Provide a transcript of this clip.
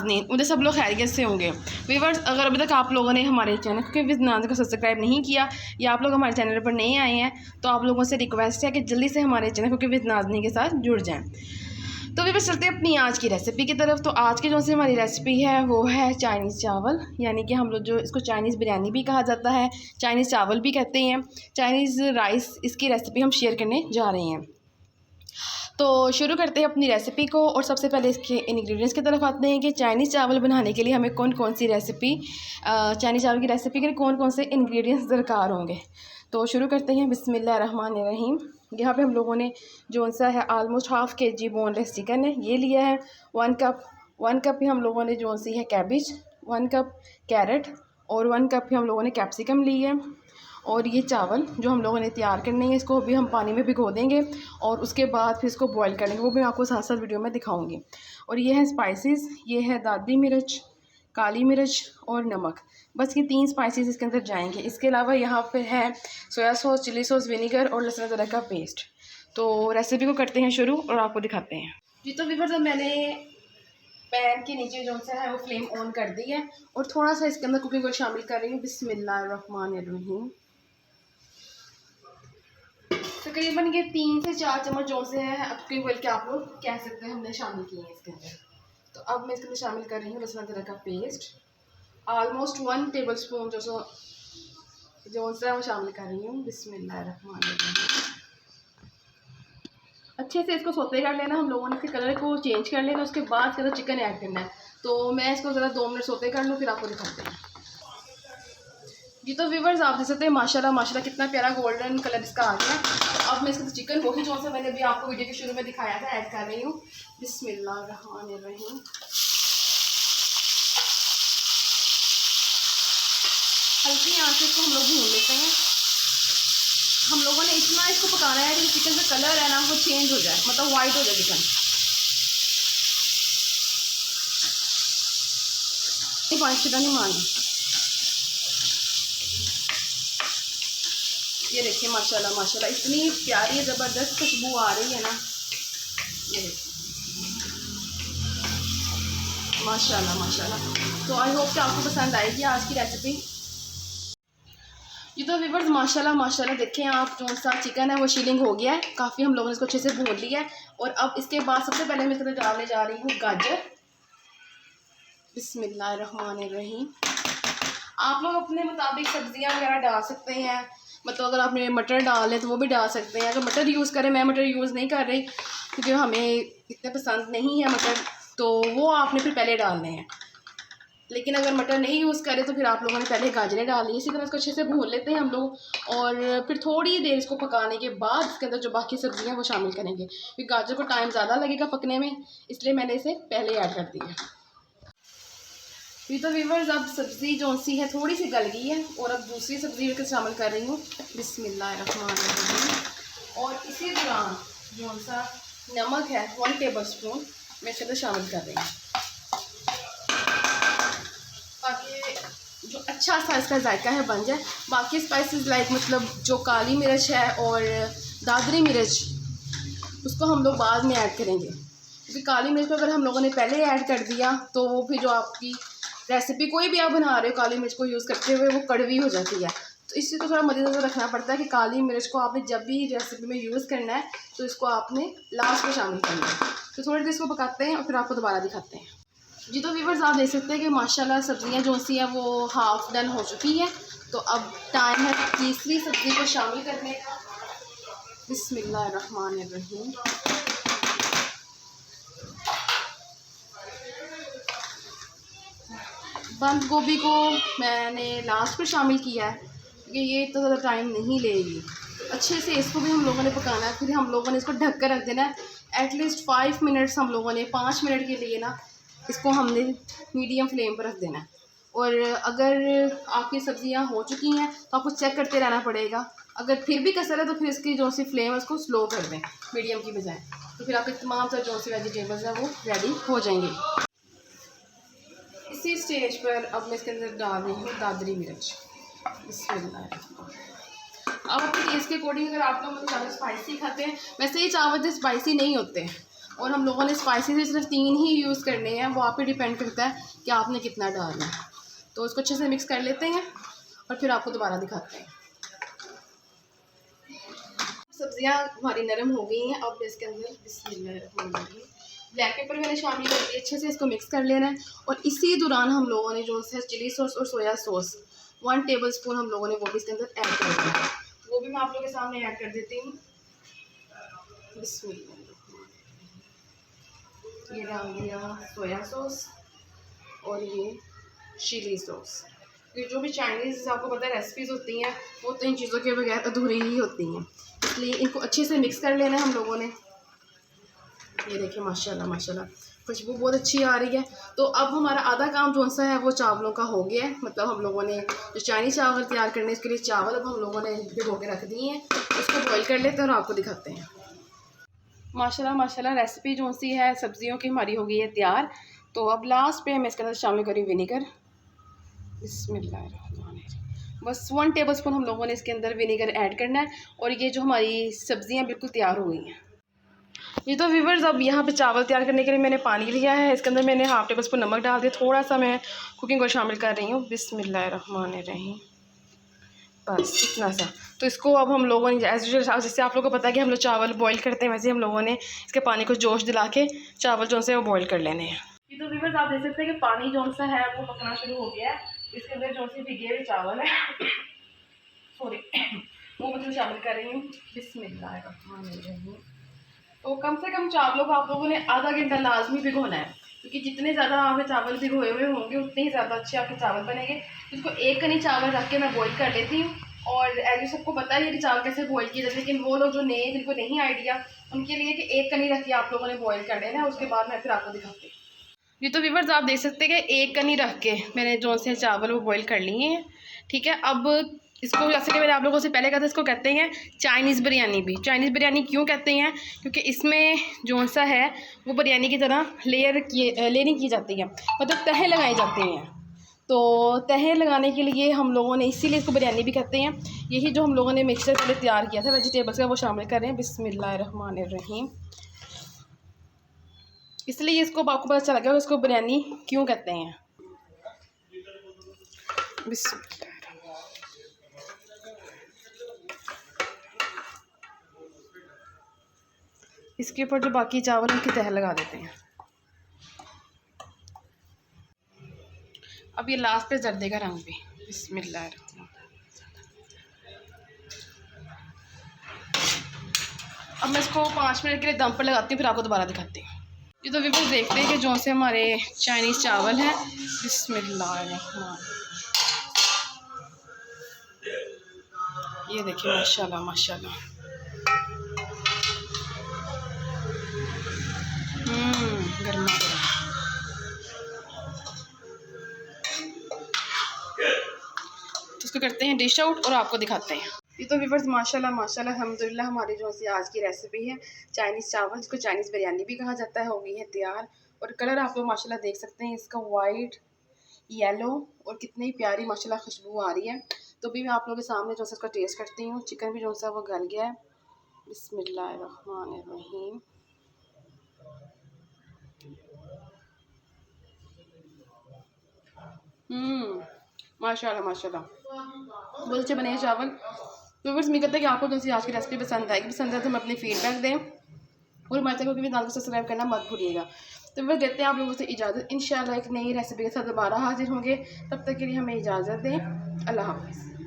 नाज़नीन, मुझे सब लोग खैरियत से होंगे। व्यूअर्स, अगर अभी तक आप लोगों ने हमारे चैनल कुकिंग विद नाज़ को सब्सक्राइब नहीं किया या आप लोग हमारे चैनल पर नहीं आए हैं तो आप लोगों से रिक्वेस्ट है कि जल्दी से हमारे चैनल कुकिंग विद नाज़नीन के साथ जुड़ जाएँ। तो व्यूअर्स, चलते हैं अपनी आज की रेसिपी की तरफ। तो आज की जो सी हमारी रेसिपी है वो है चाइनीज़ चावल, यानी कि हम लोग जो इसको चाइनीज़ बिरयानी भी कहा जाता है, चाइनीज़ चावल भी कहते हैं, चाइनीज़ राइस। इसकी रेसिपी हम शेयर करने जा रहे हैं। तो शुरू करते हैं अपनी रेसिपी को और सबसे पहले इसके इंग्रेडिएंट्स की तरफ आते हैं कि चाइनीज़ चावल बनाने के लिए हमें कौन कौन सी रेसिपी चाइनीज़ चावल की रेसिपी के लिए कौन कौन से इंग्रेडिएंट्स दरकार होंगे। तो शुरू करते हैं। बिस्मिल्लाहिर्रहमानिर्रहीम। यहाँ पे हम लोगों ने जो सा है ऑलमोस्ट ½ kg बोनलेस चिकन है ये लिया है। 1 कप ही हम लोगों ने जो सी है कैबिज, 1 कप कैरेट और 1 कप ही हम लोगों ने कैप्सिकम ली है। और ये चावल जो हम लोगों ने तैयार करने हैं इसको भी हम पानी में भिगो देंगे और उसके बाद फिर इसको बॉईल कर लेंगे, वो भी मैं आपको साथ साथ वीडियो में दिखाऊंगी। और ये है स्पाइसेस, ये है दादी मिर्च, काली मिर्च और नमक। बस ये 3 स्पाइसेस इसके अंदर जाएंगे। इसके अलावा यहाँ पे है soya sauce, chilli sauce, vinegar और लहसुन अदरक का पेस्ट। तो रेसिपी को करते हैं शुरू और आपको दिखाते हैं जी। तो व्यूअर्स, जब मैंने पैन के नीचे जो सा है वो फ्लेम ऑन कर दी है और थोड़ा सा इसके अंदर कुकिंग ऑयल शामिल कर रही हूँ। बिस्मिल्लाहिर्रहमानिर्रहीम। तकरीबन ये 3 से 4 चम्मच जो से है कुकिंग ऑयल के आप लोग कह सकते हैं हमने शामिल किए हैं इसके अंदर। तो अब मैं इसके अंदर शामिल कर रही हूँ लहसुन अदरक का पेस्ट। ऑलमोस्ट 1 टेबलस्पून जो सा है वो शामिल कर रही हूँ। बिस्मिल्लाहिर्रहमानिर्रहीम। अच्छे से इसको सोते कर लेना हम लोगों ने, इसके कलर को चेंज कर लेना, उसके बाद इसके अंदर चिकन ऐड करना है। तो मैं इसको ज़रा 2 मिनट सोते कर लूँ फिर आपको दिखाते हैं जी। तो व्यूअर्स, आप देख सकते हैं माशाल्लाह माशाल्लाह कितना प्यारा गोल्डन कलर इसका आ गया। तो अब मैं इसके चिकन वही जो सा मैंने अभी आपको वीडियो के शुरू में दिखाया था ऐड कर रही हूँ। बिस्मिल्लाहिर्रहमानिर्रहीम। हल्की आंच से इसको हम लोग भून लेते हैं। हम लोगों ने इतना इसको पकाना है कि चिकन का कलर है ना वो चेंज हो जाए, मतलब वाइट हो जाए चिकन। पानी चिकन नहीं मारना। ये देखिए माशाल्लाह माशाल्लाह इतनी प्यारी ज़बरदस्त खुशबू आ रही है ना, ये देखिए माशाल्लाह माशाल्लाह। तो आई होप कि आपको पसंद आएगी आज की रेसिपी। ये तो व्यूअर्स माशाल्लाह माशाल्लाह देखें आप, जो सा चिकन है वो शीलिंग हो गया है काफ़ी, हम लोगों ने इसको अच्छे से भून लिया है। और अब इसके बाद सबसे पहले मैं इसमें डालने जा रही हूँ गाजर। बिस्मिल्लाहिर्रहमानिर्रहीम। आप लोग अपने मुताबिक सब्जियां वगैरह डाल सकते हैं, मतलब अगर आपने मटर डालें तो वो भी डाल सकते हैं। अगर मटर यूज़ करें, मैं मटर यूज़ नहीं कर रही क्योंकि हमें इतने पसंद नहीं है मटर, तो वो आपने फिर पहले डालने हैं। लेकिन अगर मटर नहीं यूज़ करें तो फिर आप लोगों ने पहले गाजरें डाली। इसी तरह इसको अच्छे से भून लेते हैं हम लोग और फिर थोड़ी देर इसको पकाने के बाद इसके अंदर जो बाकी सब्जियां वो शामिल करेंगे क्योंकि गाजर को टाइम ज़्यादा लगेगा पकने में, इसलिए मैंने इसे पहले ऐड कर दिया। ये तो व्यूअर्स, अब सब्ज़ी जो सी है थोड़ी सी गल गई है और अब दूसरी सब्ज़ी को शामिल कर रही हूँ। बिस्मिल्लाहिर्रहमानिर्रहीम। और इसी दौरान जो सा नमक है 1 टेबलस्पून मैं इसके अंदर शामिल कर रही हूँ ताकि जो अच्छा सा इसका जायका है बन जाए। बाकी स्पाइसेस लाइक मतलब जो काली मिर्च है और दादरी मिर्च उसको हम लोग बाद में ऐड करेंगे क्योंकि काली मिर्च को अगर हम लोगों ने पहले ऐड कर दिया तो वो फिर जो आपकी रेसिपी कोई भी आप बना रहे हो काली मिर्च को यूज़ करते हुए वो कड़वी हो जाती है। तो इससे तो थोड़ा मद्देनज़र रखना पड़ता है कि काली मिर्च को आपने जब भी रेसिपी में यूज़ करना है तो इसको आपने लास्ट में शामिल करना है। तो थोड़ी देर इसको पकाते हैं और फिर आपको दोबारा दिखाते हैं जी। तो व्यूअर्स, आप देख सकते हैं कि माशाल्लाह सब्ज़ियाँ जो सी हैं वो हाफ डन हो चुकी हैं। तो अब टाइम है तीसरी सब्ज़ी को शामिल करने का। बिस्मिल्लाहिर्रहमानिर्रहीम। बंद गोभी को मैंने लास्ट में शामिल किया है क्योंकि ये इतना ज़्यादा टाइम नहीं लेगी। अच्छे से इसको भी हम लोगों ने पकाना है, फिर हम लोगों ने इसको ढक कर रख देना है एटलीस्ट 5 मिनट्स। हम लोगों ने 5 मिनट के लिए ना इसको हमने मीडियम फ्लेम पर रख देना है। और अगर आपकी सब्ज़ियां हो चुकी हैं तो आपको चेक करते रहना पड़ेगा। अगर फिर भी कसर है तो फिर इसकी जो सी फ्लेम है उसको स्लो कर दें मीडियम की बजाय, तो फिर आपके तमाम सारे जो सी वेजिटेबल्स हैं वो रेडी हो जाएंगे। इसी स्टेज पर अब मैं इसके अंदर डाल रही हूँ दादरी मिर्च। अब अपने टेस्ट के अकॉर्डिंग, अगर आप लोग मतलब ज़्यादा स्पाइसी खाते हैं, वैसे ये चावल स्पाइसी नहीं होते हैं और हम लोगों ने स्पाइसी सिर्फ 3 ही यूज़ करने हैं, वो आप पे डिपेंड करता है कि आपने कितना डालना है। तो इसको अच्छे से मिक्स कर लेते हैं और फिर आपको दोबारा दिखाते हैं। सब्जियां हमारी नरम हो गई हैं। अब इसके अंदर बिस्मिल्लाह ब्लैक पेपर मैंने शामिल कर दिया, अच्छे से इसको मिक्स कर लेना है। और इसी दौरान हम लोगों ने जो है चिली सॉस और सोया सॉस 1 टेबलस्पून हम लोगों ने वो भी इसके अंदर ऐड कर दिया है। वो भी मैं आप लोगों के सामने ऐड कर देती हूँ। ये डाल दिया सोया सॉस और ये चिली सॉस। ये जो भी चाइनीज़ आपको पता है रेसिपीज़ होती हैं वो तो इन चीज़ों के बगैर अधूरी ही होती हैं, इसलिए इनको अच्छे से मिक्स कर लेना है हम लोगों ने। ये देखिए माशाल्लाह माशाल्लाह खुशबू बहुत अच्छी आ रही है। तो अब हमारा आधा काम जो सा है वो चावलों का हो गया है। मतलब हम लोगों ने जो चाइनीज़ चावल तैयार करने इसके लिए चावल अब हम लोगों ने भिगो के रख दिए हैं, उसको बॉईल कर लेते हैं और आपको दिखाते हैं। माशाल्लाह माशाल्लाह रेसिपी जो सी है सब्जियों की हमारी हो गई है तैयार। तो अब लास्ट पे मैं इसके अंदर शामिल करी विनेगर। बिस्मिल्लाहिर्रहमानिर्रहीम। बस 1 टेबलस्पून हम लोगों ने इसके अंदर विनेगर ऐड करना है और ये जो हमारी सब्जियां बिल्कुल तैयार हो गई हैं। ये तो व्यूअर्स अब यहाँ पे चावल तैयार करने के लिए मैंने पानी लिया है, इसके अंदर मैंने 1/2 टेबलस्पून नमक डाल दिया, थोड़ा सा मैं कुकिंग ऑयल शामिल कर रही हूँ। बिस्मिल्लाहिर्रहमानिर्रहीम, बस इतना सा। तो इसको अब हम लोगों ने जैसे आप लोगों को पता है कि हम लोग चावल बॉईल करते हैं, वैसे हम लोगों ने इसके पानी को जोश दिला के चावल जो से वो बॉईल कर लेने हैं। ये तो व्यूअर्स आप देख सकते हैं कि पानी जो सा है वो पकना शुरू हो गया है। इसके अंदर जो से भिगे हुए चावल है सॉरी वो मैं शामिल कर रही हूँ। बिस्मिल्लाहिर्रहमानिर्रहीम। तो कम से कम चावलों को आप लोगों ने आधा घंटा लाजमी भिगोना है, क्योंकि जितने ज़्यादा आपके चावल भिगोए हुए होंगे उतने ही ज़्यादा अच्छे आपके चावल बनेंगे। इसको 1 कनी चावल रख के मैं बॉईल कर लेती हूँ। और एज सबको पता है कि चावल कैसे बॉईल किए जाते हैं, लेकिन वो लोग जो नए जिनको नहीं आइडिया उनके लिए कि 1 कनी रख के आप लोगों ने बॉईल कर लेना है, उसके बाद मैं फिर आपको दिखाती हूँ। ये तो व्यूअर्स आप देख सकते हैं कि 1 कनी रख के मैंने जो से चावल वो बॉईल कर लिए हैं। ठीक है, अब इसको जैसे कि मैंने आप लोगों से पहले कहा था, इसको कहते हैं चाइनीज़ बिरयानी भी। चाइनीज़ बिरयानी क्यों कहते हैं? क्योंकि इसमें जो सा है वो बिरयानी की तरह लेयरिंग की जाती है, मतलब तहें लगाई जाती हैं। तो तहें लगाने के लिए हम लोगों ने इसीलिए इसको बिरयानी भी कहते हैं। यही जो हम लोगों ने मिक्सचर पहले तैयार किया था वेजिटेबल्स का वो शामिल कर रहे हैं। बिस्मिल्लाहिर्रहमानिर्रहीम। इसलिए इसको आपको पता चला गया इसको बिरयानी क्यों कहते हैं। इसके ऊपर जो बाकी चावल उनकी तह लगा देते हैं। अब ये लास्ट पे जर्दे का रंग भी। बिस्मिल्लाहिर्रहमानिर्रहीम। अब मैं इसको 5 मिनट के लिए दम पर लगाती हूँ, फिर आपको दोबारा दिखाती हूँ। ये तो व्यूअर्स देखते हैं कि जो से हमारे चाइनीज़ चावल हैं। बिस्मिल्लाहिर्रहमानिर्रहीम। ये देखिए माशाल्लाह माशाल्लाह। गर्मा गर्म। तो इसको करते हैं डिश आउट और आपको दिखाते हैं। ये तो व्यूअर्स माशाल्लाह माशाल्लाह अल्हम्दुलिल्लाह हमारी जो सी आज की रेसिपी है चाइनीज़ चावल, जिसको चाइनीज़ बिरयानी भी कहा जाता है, हो गई है तैयार। और कलर आप लोग माशाल्लाह देख सकते हैं इसका वाइट येलो, और कितनी प्यारी माशाल्लाह खुशबू आ रही है। तो भी मैं आप लोगों के सामने जो सा इसका टेस्ट करती हूँ। चिकन भी जो सा वो गल गया है। बिस्मिल्लाहिर्रहमानिर्रहीम। माशाल्लाह माशाल्लाह बहुत अच्छे बने हैं चावल। तो बस मैं कहता है कि आपको जो सी आज की रेसिपी पसंद आएगी, पसंद है तो हम अपनी फीडबैक दें और हमारे चैनल को भी को सब्सक्राइब करना मत भूलिएगा। तो वह देते हैं आप लोगों से इजाज़त। इंशाल्लाह एक नई रेसिपी के साथ दोबारा हाजिर होंगे, तब तक के लिए हमें इजाज़त दें। अल्लाह हाफ़िज़।